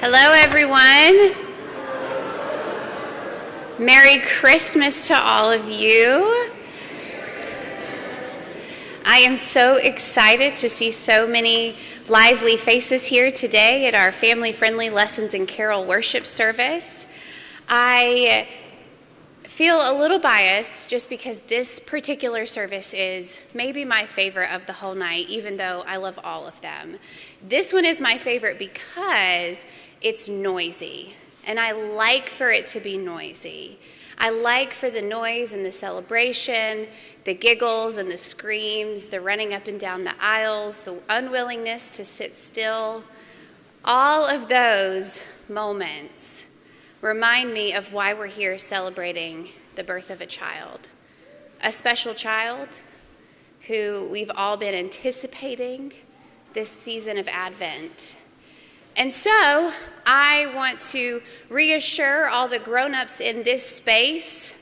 Hello, everyone. Merry Christmas to all of you. I am so excited to see so many lively faces here today at our family-friendly lessons and carol worship service. I feel a little biased just because this particular service is maybe my favorite of the whole night, even though I love all of them. This one is my favorite because it's noisy, and I like for it to be noisy. I like for the noise and the celebration, the giggles and the screams, the running up and down the aisles, the unwillingness to sit still. All of those moments remind me of why we're here celebrating the birth of a child. A special child who we've all been anticipating this season of Advent. And so I want to reassure all the grown-ups in this space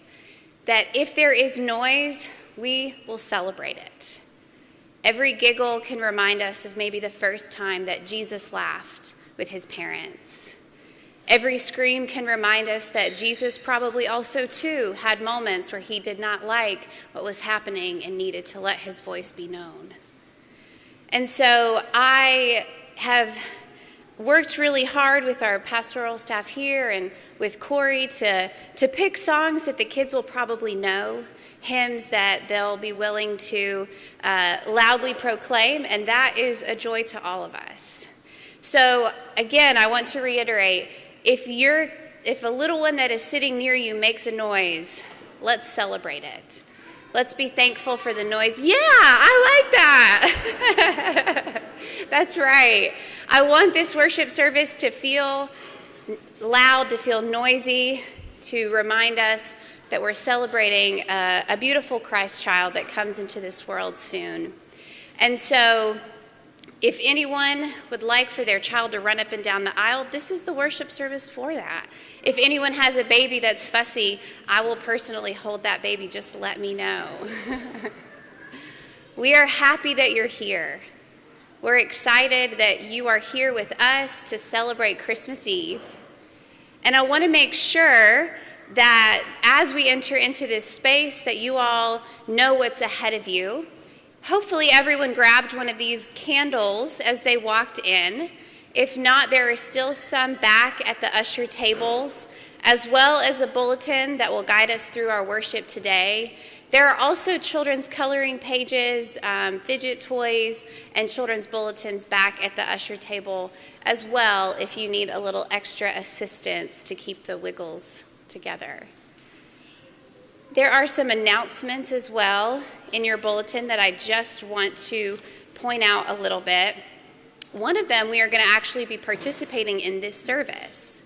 that if there is noise, we will celebrate it. Every giggle can remind us of maybe the first time that Jesus laughed with his parents. Every scream can remind us that Jesus probably also, too, had moments where he did not like what was happening and needed to let his voice be known. And so I have worked really hard with our pastoral staff here and with Corey to pick songs that the kids will probably know, hymns that they'll be willing to loudly proclaim, and that is a joy to all of us. So again, I want to reiterate, if a little one that is sitting near you makes a noise, let's celebrate it. Let's be thankful for the noise. Yeah, I like that. That's right. I want this worship service to feel loud, to feel noisy, to remind us that we're celebrating a beautiful Christ child that comes into this world soon. And so if anyone would like for their child to run up and down the aisle, this is the worship service for that. If anyone has a baby that's fussy, I will personally hold that baby. Just let me know. We are happy that you're here. We're excited that you are here with us to celebrate Christmas Eve. And I want to make sure that as we enter into this space that you all know what's ahead of you. Hopefully everyone grabbed one of these candles as they walked in. If not, there are still some back at the usher tables, as well as a bulletin that will guide us through our worship today. There are also children's coloring pages, fidget toys, and children's bulletins back at the usher table as well if you need a little extra assistance to keep the wiggles together. There are some announcements as well in your bulletin that I just want to point out a little bit. One of them, we are going to actually be participating in this service.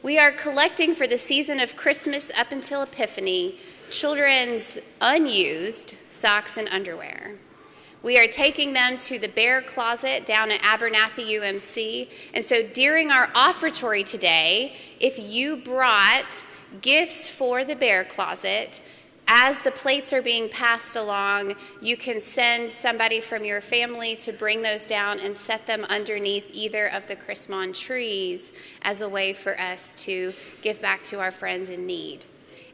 We are collecting for the season of Christmas up until Epiphany children's unused socks and underwear. We are taking them to the Bear Closet down at Abernathy UMC. And so during our offertory today, if you brought gifts for the Bear Closet, as the plates are being passed along, you can send somebody from your family to bring those down and set them underneath either of the Christmas trees as a way for us to give back to our friends in need.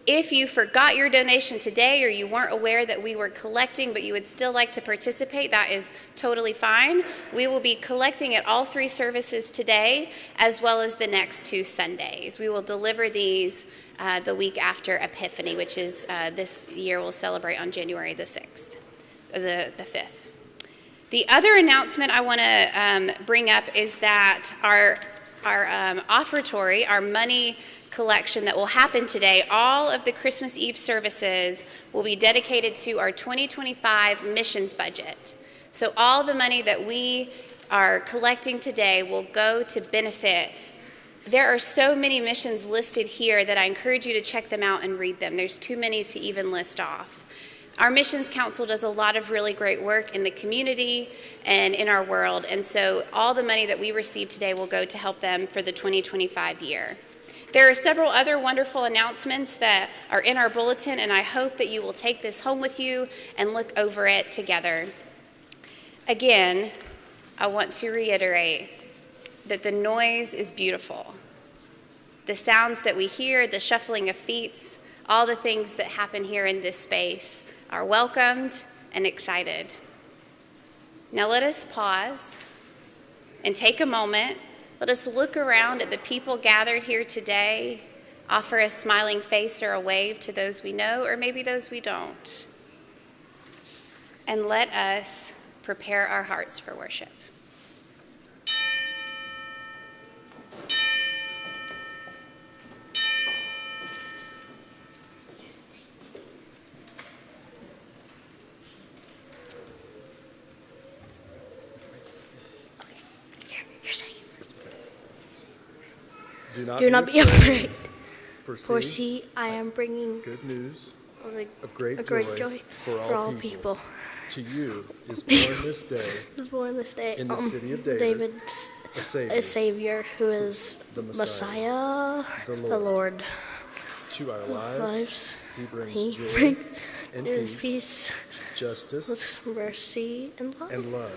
If you forgot your donation today or you weren't aware that we were collecting but you would still like to participate, that is totally fine. We will be collecting at all 3 services today as well as the next 2 Sundays. We will deliver these the week after Epiphany, which is this year we'll celebrate on January the 6th, the 5th. The other announcement I want to bring up is that our offertory, our money collection that will happen today, all of the Christmas Eve services will be dedicated to our 2025 missions budget. So all the money that we are collecting today will go to benefit. There are so many missions listed here that I encourage you to check them out and read them. There's too many to even list off. Our Missions Council does a lot of really great work in the community and in our world, and so all the money that we receive today will go to help them for the 2025 year. There are several other wonderful announcements that are in our bulletin, and I hope that you will take this home with you and look over it together. Again, I want to reiterate, that the noise is beautiful. The sounds that we hear, the shuffling of feet, all the things that happen here in this space are welcomed and excited. Now let us pause and take a moment. Let us look around at the people gathered here today, offer a smiling face or a wave to those we know or maybe those we don't. And let us prepare our hearts for worship. Do not be afraid. For see, I am bringing good news of great joy for all people. To you is born this day in the city of David a Savior who is the Messiah, the Lord. To our lives, he brings joy brings and peace, peace, justice, mercy, and love.